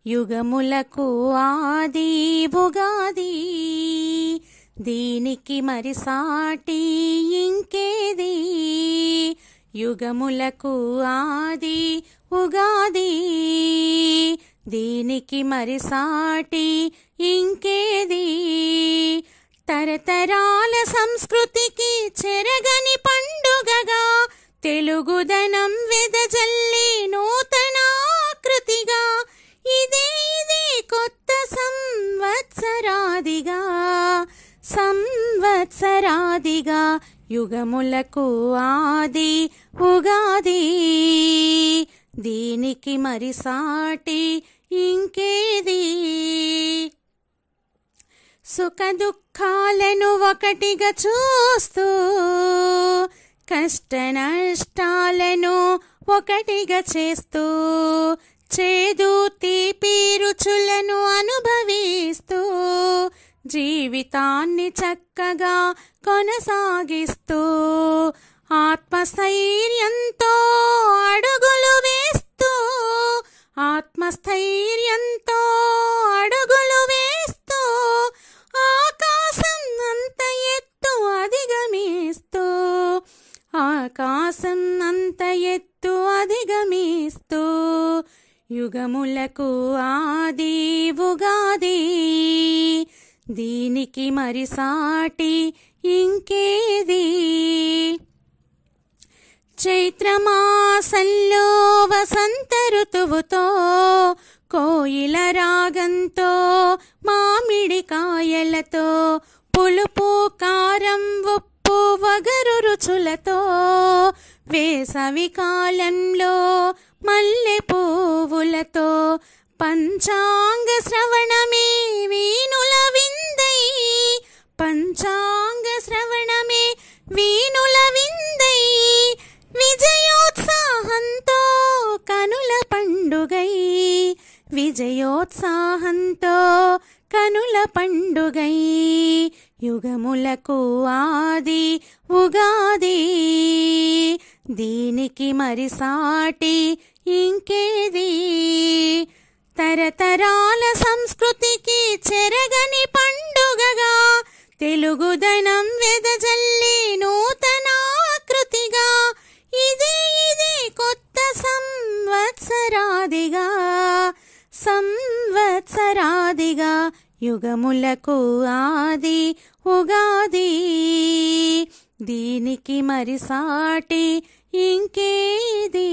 యుగములకు ఆది ఉగాది, దీనికి మరి సాటి ఇంకేది. యుగములకు ఆది ఉగాది, దీనికి మరి సాటి ఇంకేది. తరతరాల సంస్కృతికి చెరగని పండుగగా, తెలుగుదనం వెదజల్లి నూతనాకృతిగా, ఇదే కొత్త సంవత్సరాదిగా సంవత్సరాదిగా. యుగములకు ఆది ఉగాది, దీనికి మరి సాటి ఇంకేది. సుఖ దుఃఖాలను ఒకటిగా చూస్తూ, కష్ట నష్టాలను ఒకటిగా చేస్తూ, చేదు తీపి రుచులను అనుభవిస్తూ, జీవితాన్ని చక్కగా కొనసాగిస్తూ, ఆత్మస్థైర్యంతో అడుగులు వేస్తూ, ఆత్మస్థైర్యంతో అడుగులు వేస్తూ, ఆకాశం అంత ఎత్తు అధిగమిస్తూ, ఆకాశం అంత ఎత్తు అధిగమిస్తూ. యుగములకు ఆది ఉగాది, దీనికి మరి సాటి ఇంకేది. చైత్రమాసంలో వసంత ఋతువుతో, కోయిల రాగంతో, మామిడి కాయలతో, పులుపు కారం ఉప్పు వగరు రుచులతో, వేసవి కాలంలో మల్లె పువ్వులతో, పంచాంగ శ్రవణమే వీణుల విందై, పంచాంగ శ్రవణమే వీణుల విందై, విజయోత్సాహంతో కనుల పండుగై, విజయోత్సాహంతో కనుల పండుగై. యుగములకు ఆది ఉగాది, దీనికి మరి సాటి ఇంకేది. తరతరాల సంస్కృతికి చెరగని పండుగగా, తెలుగుదనం వెదజల్లి నూతనాకృతిగా, ఇదే కొత్త సంవత్సరాదిగా సంవత్సరాదిగా. యుగములకు ఆది ఉగాది, దీనికి మరి సాటి ఇంకేది.